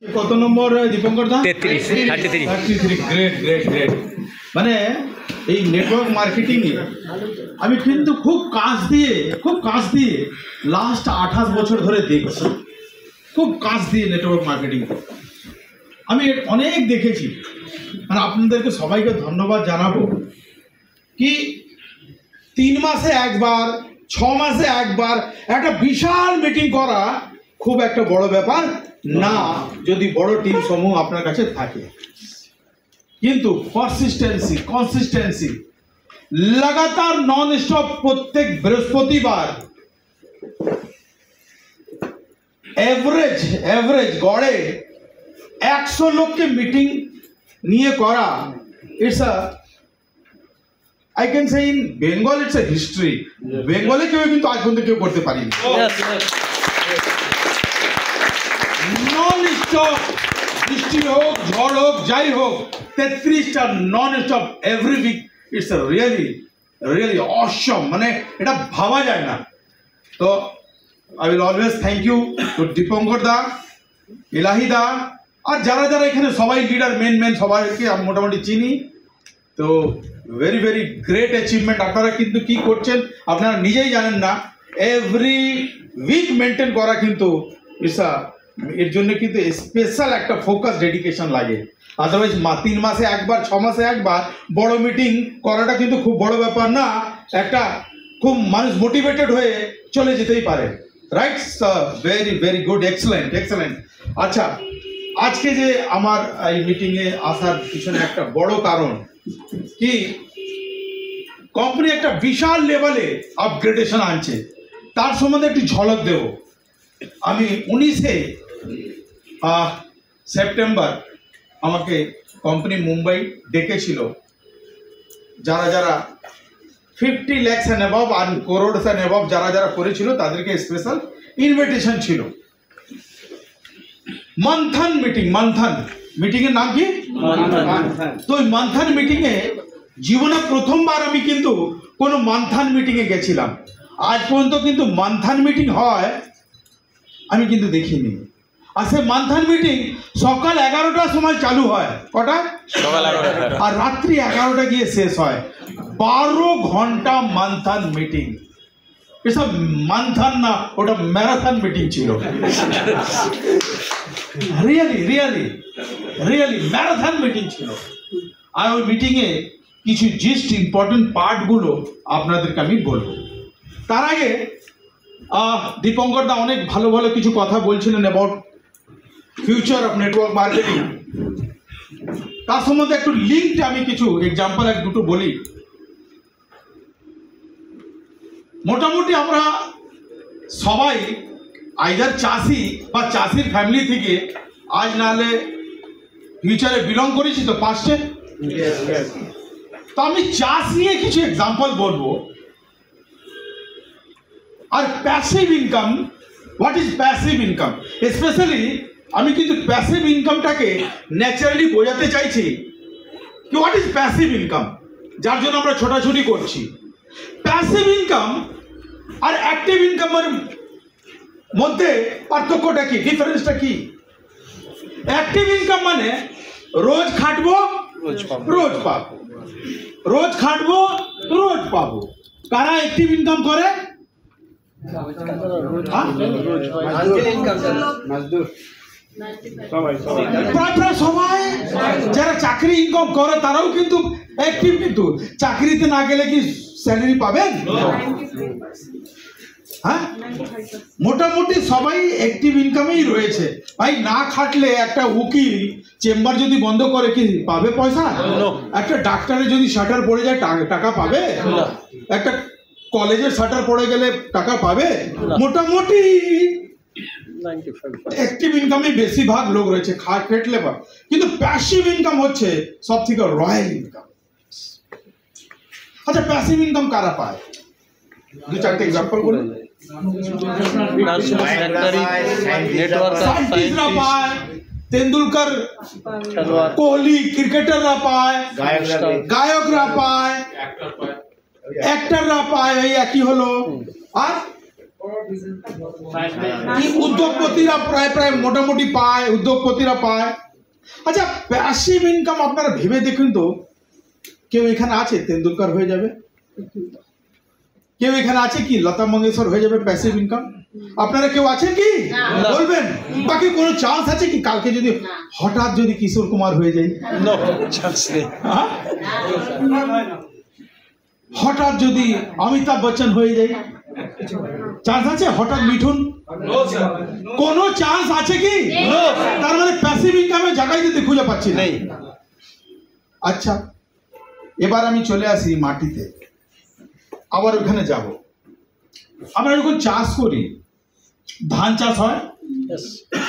কত নম্বর দীপঙ্কর দা? 33 great great great. মানে এই নেটওয়ার্ক মার্কেটিং এ আমি কিন্তু খুব কাজ দিয়ে লাস্ট 28 বছর ধরে দেখছি, খুব কাজ দিয়ে নেটওয়ার্ক মার্কেটিং আমি অনেক দেখেছি। মানে আপনাদেরকে সবাইকে ধন্যবাদ জানাবো কি 3 মাসে একবার 6 মাসে একবার একটা বিশাল মিটিং করা খুব একটা বড় ব্যাপার না, যদি বড় টিম সমূহ আপনার কাছে থাকে। কিন্তু কনসিস্টেন্সি লাগাতার নন স্টপ প্রত্যেক বৃহস্পতিবার এভারেজ গড়ে 100 লোককে মিটিং নিয়ে করা, it's a I can say in Bengal it's a history. বেঙ্গলে কেউ কিন্তু আজ পর্যন্ত কেউ করতে পারেনি। নন স্টপ বৃষ্টি হোক ঝড় হোক যাই হোক 33টা non stop every week, it's a really awesome, মানে এটা ভাবা যায় না। তো I will always thank you to Dipankar দা, ইলাহি দা, আর যারা যারা এখানে সবাই লিডার মেন সবাইকে আমি মোটামুটি চিনি। তো ভেরি গ্রেট অ্যাচিভমেন্ট। আপনারা কিন্তু কি করছেন আপনারা নিজেই জানেন না। এভরি উইক মেনটেন করা কিন্তু এর জন্য কিন্তু স্পেশাল একটা ফোকাস ডেডিকেশন লাগে। আদারওয়াইজ 3 মাসে একবার 6 মাসে একবার বড় মিটিং করাটা কিন্তু খুব বড় ব্যাপার না, একটা খুব মানুষ মোটিভেটেড হয়ে চলে যেতেই পারে। Right sir, very good, excellent. আচ্ছা, আজকে যে আমার এই মিটিংয়ে আসার পিছনে একটা বড় কারণ কি, কোম্পানি একটা বিশাল লেভেলে আপগ্রেডেশন আনছে, তার সম্বন্ধে একটু ঝলক দেব। আমি 19শে সেপ্টেম্বর আমাকে কোম্পানি মুম্বাই ডেকেছিল, যারা 50 lakhs and above R crores and above যারা করেছিল তাদেরকে স্পেশাল ইনভিটেশন ছিল। মান্থান মিটিংয়ের নাম কি? তো ওই মান্থান মিটিংয়ে জীবনে প্রথমবার আমি কিন্তু কোনো মান্থান মিটিংয়ে গেছিলাম। আজ পর্যন্ত কিন্তু মান্থান মিটিং হয় আমি কিন্তু দেখিনি। আর সে মান্থান মিটিং সকাল 11টার সময় চালু হয়, কটা? সকাল 11টা, আর রাত্রি 11টা গিয়ে শেষ হয়। 12 ঘন্টা মান্থান মিটিং। এসব মান্থান না, ওটা ম্যারাথন মিটিং ছিল। রিয়েলি ম্যারাথন মিটিং ছিল। আর ওই মিটিংয়ে কিছু জিস্ট ইম্পর্টেন্ট পার্টগুলো আপনাদেরকে আমি বলবো। তার আগে দীপঙ্কর দা অনেক ভালো কিছু কথা বলছিলেন about future of network marketing. তার সম্বন্ধে একটু লিঙ্কটা আমি কিছু এক্সাম্পল দুটো বলি। মোটামুটি আমরা সবাই আইদার চাষি বা চাষির ফ্যামিলি থেকে আজ নাহলে ফিউচারে বিলং করেছি তো পাস্টে। তো আমি চাষ নিয়ে কিছু এক্সাম্পল বলবো। আর passive income, what is passive income, specially আমি কিন্তু প্যাসিভ ইনকামটাকে ন্যাচারালি বোঝাতে চাইছি কি হোয়াট ইজ প্যাসিভ ইনকাম, যার জন্য আমরা ছোটাছুটি করছি। প্যাসিভ ইনকাম আর অ্যাক্টিভ ইনকামের মধ্যে পার্থক্যটা কি, ডিফারেন্সটা কি? অ্যাক্টিভ ইনকাম মানে রোজ খাটবো রোজ পাবো, রোজ খাটবো রোজ পাবো। কারা অ্যাক্টিভ ইনকাম করে? প্রায় সবাই যারা চাকরি ইনকাম করে তারাও কিন্তু অ্যাক্টিভ, কিন্তু চাকরিতে না গেলে কি স্যালারি পাবেন? হ্যাঁ, মোটামুটি সবাই অ্যাক্টিভ ইনকামেই রয়েছে। ভাই না খাটলে একটা উকিল চেম্বার যদি বন্ধ করে কি পাবে পয়সা? একটা ডাক্তারের যদি শাটার পড়ে যায় টাকা পাবে? একটা কলেজের শাটার পড়ে গেলে টাকা পাবে? মোটামুটি অ্যাক্টিভ ইনকামে বেশিরভাগ লোক রয়েছে, খেটলে পাবে। কিন্তু প্যাসিভ ইনকাম হচ্ছে সব থেকে রয়্যাল ইনকাম। আচ্ছা, প্যাসিভ ইনকাম কারা পায়? 2-4টে এক্সাম্পল বলুন। সায়েন্টিস্টরা পায়, তেন্ডুলকর, কোহলি ক্রিকেটাররা পায়, গায়করা পায়, অ্যাক্টররা পায়, এই একই হলো। আর উদ্যোগপতিরা প্রায় প্রায় মোটামুটি পায়, উদ্যোগপতিরা পায়। আচ্ছা, প্যাসিভ ইনকাম আপনারা ভেবে দেখুন তো, কেউ এখানে আছে তেন্ডুলকার হয়ে যাবে? কেউ এখানে আছে কি লতা মঙ্গেশকর হয়ে যাবে প্যাসিভ ইনকাম? আপনারা কেউ আছেন কি বলবেন? বাকি কোনো চান্স আছে কি কালকে যদি হঠাৎ যদি কিশোর কুমার হয়ে যায়? হঠাৎ যদি অমিতাভ বচ্চন হয়ে যায়, চান্স আছে? হঠাৎ মিঠুন, কোনো চান্স আছে কি? তার মানে প্যাসিভ ইনকামের জায়গায় যদি খুঁজে পাচ্ছি না। আচ্ছা, এবার আমি চলে আসি মাটিতে, আবার ওখানে যাব। আমরা যখন চাষ করি, ধান চাষ হয়।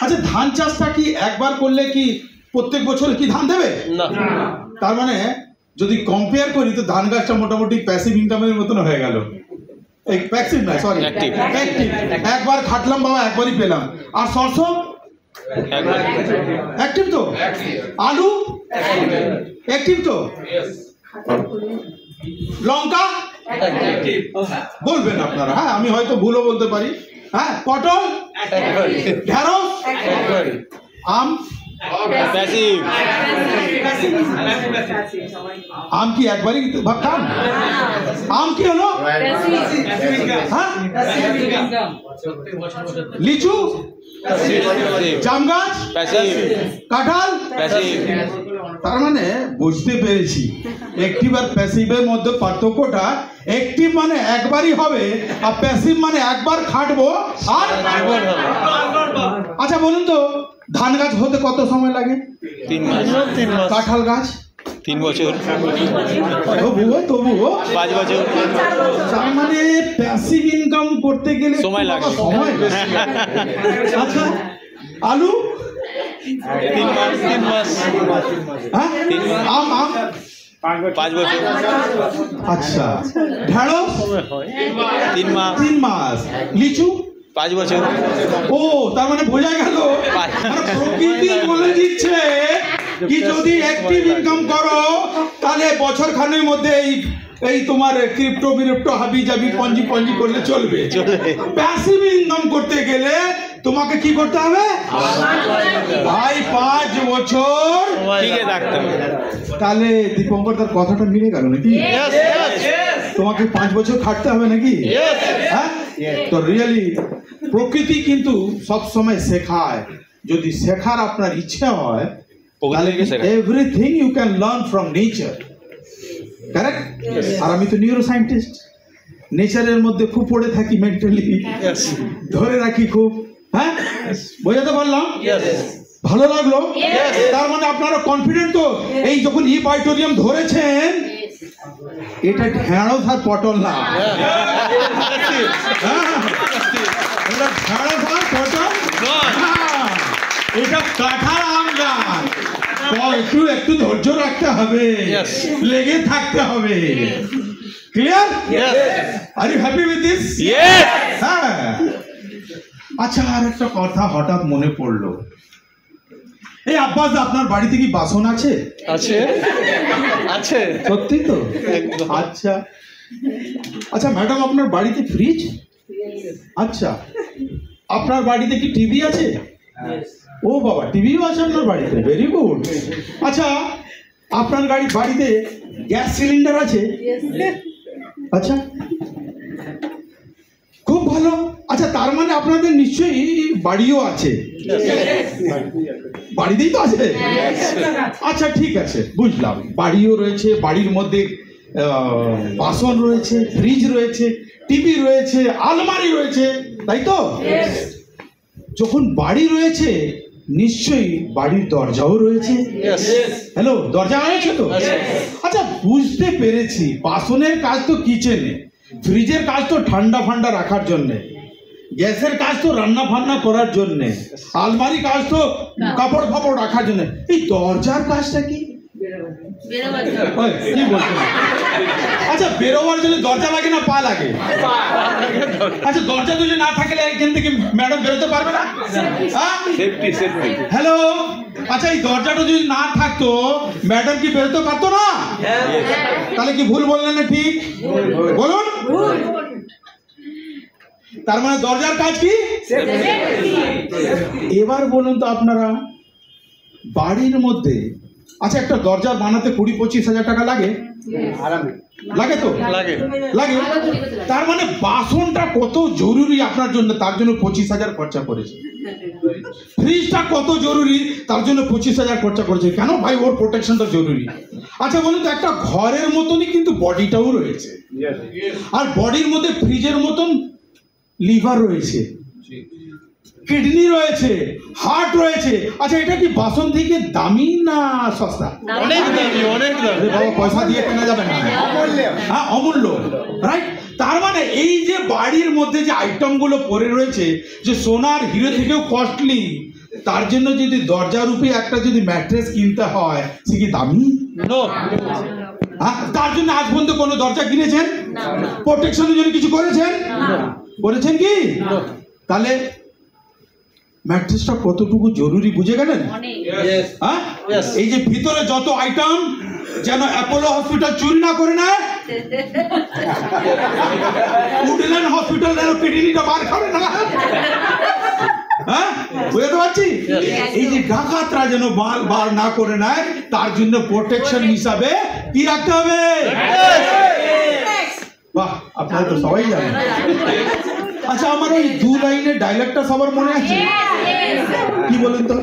আচ্ছা, ধান চাষটা কি একবার করলে কি প্রত্যেক বছর কি ধান দেবে? না। তার মানে যদি কম্পেয়ার করি তো ধান গাছটা মোটামুটি প্যাসিভ ইনকামের মতন হয়ে গেল। প্যাসিভ না, সরি, অ্যাক্টিভ। একবার খাটলাম বাবা, একবারই পেলাম। আর সরষে অ্যাক্টিভ তো, আলু অ্যাক্টিভ তো, লঙ্কা বলবেন আপনারা, হ্যাঁ আমি হয়তো ভুলও বলতে পারি। হ্যাঁ, পটল, ঢেঁড়স, আম, আম কি একবারই ভাবতাম? আম কি হলো? হ্যাঁ, লিচু, জাম গাছ, কাঁঠাল। তার মানে বুঝতে পেরেছি অ্যাক্টিভ আর প্যাসিভের মধ্যে পার্থক্যটা। অ্যাক্টিভ মানে একবারই হবে, আর প্যাসিভ মানে একবার খাটবো আর। আচ্ছা বলুন তো, ধান গাছ হতে কত সময় লাগে? 3 মাস। কাঁঠাল গাছ 3 বছর। তবুও 5 বছর। তার মানে প্যাসিভ ইনকাম করতে গেলে সময় লাগে। আচ্ছা, আলু 3 মাস। হ্যাঁ, আম 5 বছর। আচ্ছা, ঢেঁড়স 3 মাস। 3 মাস। লিচু 5 বছর। ও, তার মানে বোঝা গেল প্রকৃতি বলে দিচ্ছে কি যদি অ্যাক্টিভ ইনকাম করো তাহলে বছর খানের মধ্যে এই তোমার ক্রিপ্টো বিরিপ্টো হাবি জাবি পঞ্জি করলে চলবে। প্যাসিভ ইনকাম করতে গেলে তোমাকে কি করতে হবে ভাই? 5 বছর ঠিক থাকতে হবে। তাহলে দীপঙ্কর তার কথাটা মিলে গেল নাকি? তোমাকে 5 বছর খাটতে হবে নাকি? হ্যাঁ, তো রিয়েলি প্রকৃতি কিন্তু সব সময় শেখায়। যদি শেখার আপনার ইচ্ছা হয় তাহলে everything you can learn from nature, correct? আর আমি তো নিউরো সায়েন্টিস্ট, নেচারের মধ্যে খুব পড়ে থাকি, মেন্টালি ধরে রাখি খুব। হ্যাঁ, বোঝাতে পারলাম? ভালো লাগলো? তার মানে আপনারা কনফিডেন্ট তো? এই যখন ইপাইটোরিয়াম ধরেছেন, এটা ঢেঁড়স আর পটল না, এটা ঢেঁড়স আর পটল, এটা কাঁঠাল আম গাছ। একটু ধৈর্য রাখতে হবে, লেগে থাকতে হবে। Clear? Are you happy with this? হ্যাঁ। আচ্ছা, আর একটা কথা হঠাৎ মনে পড়লো। এই আব্বাস, আপনার বাড়িতে কি বাসন আছে? আছে। সত্যি তো? আচ্ছা আচ্ছা ম্যাডাম, আপনার বাড়িতে ফ্রিজ? আচ্ছা, আপনার বাড়িতে কি টিভি আছে? ও বাবা, টিভিও আছে আপনার বাড়িতে, ভেরি গুড। আচ্ছা, আপনার বাড়িতে গ্যাস সিলিন্ডার আছে? আচ্ছা, খুব ভালো। আচ্ছা, তার মানে আপনাদের নিশ্চয়ই বাড়িও আছে? বাড়িতেই তো আছে। আচ্ছা, ঠিক আছে, বুঝলাম। বাড়িও রয়েছে, বাড়ির মধ্যে বাসন রয়েছে, ফ্রিজ রয়েছে, টিভি রয়েছে, আলমারি রয়েছে, তাই তো? যখন বাড়ি রয়েছে নিশ্চয়ই বাড়ির দরজাও রয়েছে। হ্যালো, দরজা রয়েছে তো? আচ্ছা, বুঝতে পেরেছি। বাসনের কাজ তো কিচেনে, ফ্রিজের কাজ তো ঠান্ডা ফান্ডা রাখার জন্যে, গ্যাসের কাজ তো রান্না ফান্না করার জন্যে, আলমারি কাজ তো কাপড় ফাপড় রাখার জন্য। এই দরজার কাজটা কি? কি বলছেন? আচ্ছা, বেরোবার জন্য দরজা লাগে না পা লাগে? আচ্ছা, দরজা যদি না থাকলে এখান থেকে ম্যাডাম বেরোতে পারবে না? হ্যালো, আচ্ছা, এই দরজাটা যদি না থাকতো ম্যাডাম কি বেরোতে পারতো না? তাহলে কি ভুল বললেন না ঠিক? বলুন। তার মানে দরজার কাজ কি? এবার বলুন তো আপনারা, বাড়ির মধ্যে আচ্ছা একটা দরজা বানাতে 20-25 হাজার টাকা লাগে? লাগে তো লাগে লাগে। তার মানে বাসনটা কত জরুরি আপনার জন্য, তার জন্য 25,000 খরচা করেছে। ফ্রিজটা কত জরুরি, তার জন্য 25,000 খরচা করেছে। কেন ভাই? ওর প্রোটেকশনটা জরুরি। আচ্ছা বলুন তো, একটা ঘরের মতনই কিন্তু বডিটাও রয়েছে, আর বডির মধ্যে ফ্রিজের মতন লিভার রয়েছে, কিডনি রয়েছে, হার্ট রয়েছে। আচ্ছা এটা কি বাসন থেকে দামি না সস্তা? অনেক দামি, অনেক দামি। বাবা পয়সা দিয়ে কেনা যাবে না, হ্যাঁ অমূল্য, রাইট? তার মানে এই যে বাড়ির মধ্যে যে আইটেমগুলো পড়ে রয়েছে, যে সোনার হিরে থেকেও কস্টলি, তার জন্য যদি দরজার উপরে একটা যদি ম্যাট্রেস কিনতে হয়, সে কি দামি? হ্যাঁ, তার জন্য আজ পর্যন্ত কোনো দরজা কিনেছেন? প্রোটেকশনের জন্য কিছু করেছেন? করেছেন কি? তাহলে ম্যাট্রেসটা কতটুকু জরুরি বুঝে গেলেন? হ্যাঁ, এই যে ভিতরে যত আইটেম, যেন অ্যাপোলো হসপিটাল চুরি না করে নেয়, উডল্যান্ড হসপিটাল যেন কিডনিটা বার করে না, হ্যাঁ বুঝতে পারছি? এই যে ডাকাতরা যেন বার না করে নেয়, তার জন্য প্রোটেকশন হিসাবে কি রাখতে হবে? বাহ, আপনারা তো সবাই জানেন। আচ্ছা আমার ওই 2 লাইনের ডায়লগটা সবার মনে আছে? কি বলেন তো?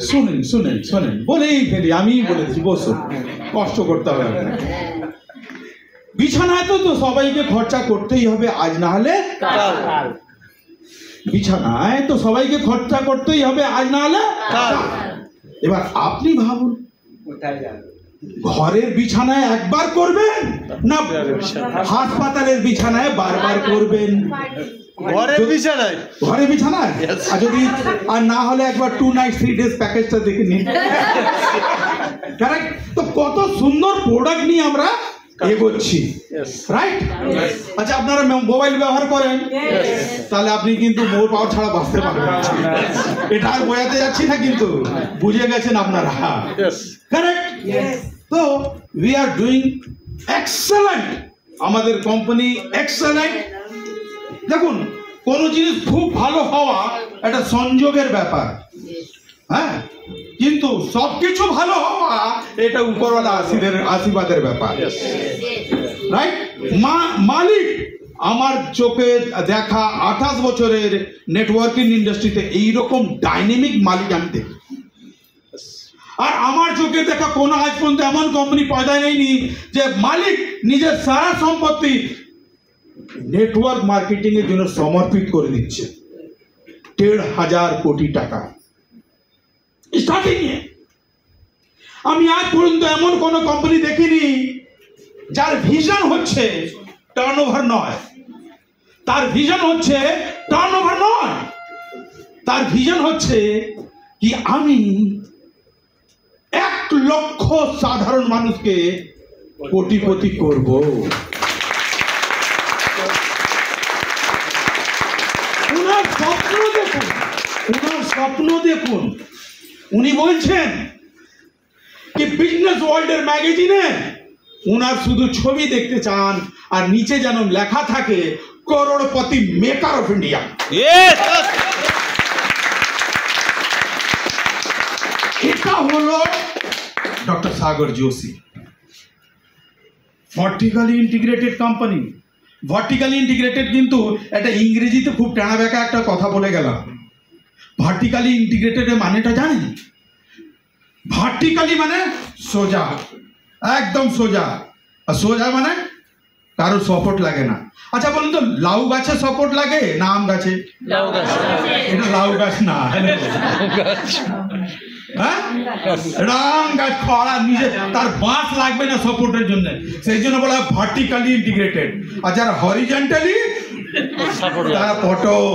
শুনেন শুনেন শুনেন, বলেই ফেলি, আমি বলেছি, বসুন, কষ্ট করতে হবে। বিছানায় তো সবাইকে খরচা করতেই হবে, আজ না হলে বিছানায় তো সবাইকে খরচা করতেই হবে, আজ না হলে। এবার আপনি ভাবুন, ঘরের বিছানায় একবার করবেন না হাসপাতালের বিছানায় বারবার করবেন? ঘরের বিছানায়। ঘরে বিছানায়। আর যদি আর না হলে একবার 2 নাইট 3 ডেজ প্যাকেজটা দেখে নিন। কারেক্ট? তো কত সুন্দর প্রোডাক্ট নিয়ে আমরা এগোচ্ছি, রাইট? আচ্ছা আপনারা মোবাইল ব্যবহার করেন? তাহলে আপনি কিন্তু মোর পাওয়ার ছাড়া বাঁচতে পারবেন না। এটা আর বোঝাতে যাচ্ছি না, কিন্তু বুঝে গেছেন আপনারা, কারেক্ট? তো উই আর ডুইং এক্সেলেন্ট, আমাদের কোম্পানি এক্সেলেন্ট। দেখুন, কোনো জিনিস খুব ভালো হওয়া একটা সংযোগের ব্যাপার, হ্যাঁ, কিন্তু সবকিছু ভালো হওয়া এটা উপরওয়ালা আশীর্বাদের ব্যাপার, রাইট? মালিক আমার চোখে দেখা 28 বছরের নেটওয়ার্কিং ইন্ডাস্ট্রিতে এইরকম ডাইনামিক মালিক আমি দেখি, আর আমার চোখে দেখা কোনো আজ পর্যন্ত এমন কোম্পানি পয়দা নেয়নি যে মালিক নিজের সারা সম্পত্তি নেটওয়ার্ক মার্কেটিং এর জন্য সমর্পিত করে দিচ্ছে। 1,500 কোটি টাকা স্টার্টিং এ। আমি আজ পর্যন্ত এমন কোন কোম্পানি দেখিনি যার ভিশন হচ্ছে টার্নওভার নয়, তার ভিশন হচ্ছে টার্নওভার নয়, তার ভিশন হচ্ছে কি আমি 1 লক্ষ সাধারণ মানুষকে কোটিপতি করব। উনার স্বপ্ন দেখুন, উনার স্বপ্ন দেখুন। উনি বলছেন কি বিজনেস ওয়ার্ল্ডের ম্যাগাজিনে উনার শুধু ছবি দেখতে চান, আর নিচে যেন লেখা থাকে করোড়পতি মেকার অফ ইন্ডিয়া। এটা হলো doctor Sagar Joshi. Vertically integrated company. Vertically integrated কিন্তু একটা ইংরেজিতে খুব টানা বেঁকা একটা কথা বলে গেলাম। ভার্টিক্যালি ইন্টিগ্রেটেডের মানেটা জানেন? ভার্টিক্যালি মানে সোজা, একদম সোজা। আর সোজা মানে কারো সাপোর্ট লাগে না। আচ্ছা বলুন তো, লাউ গাছে সাপোর্ট লাগে না আম গাছে? এটা লাউ গাছ না, হ্যাঁ, রাম গাছ খড়া, নিজে তার বাঁশ লাগবে না সাপোর্টের জন্য, সেই জন্য বলা ভার্টিক্যালি ইন্টিগ্রেটেড। আর যারা হরিজন্টালি তারা পটল।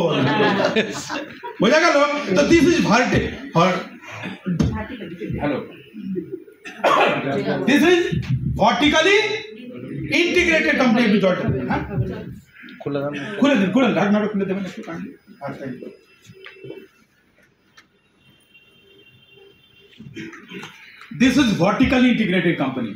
বোঝা গেল? তো this is hello, this is vertically integrated company. একটু জলটা হ্যাঁ খুলে দিন, খুলে ঢাকনাটা খুলে দেবেন একটু। This is vertically integrated company.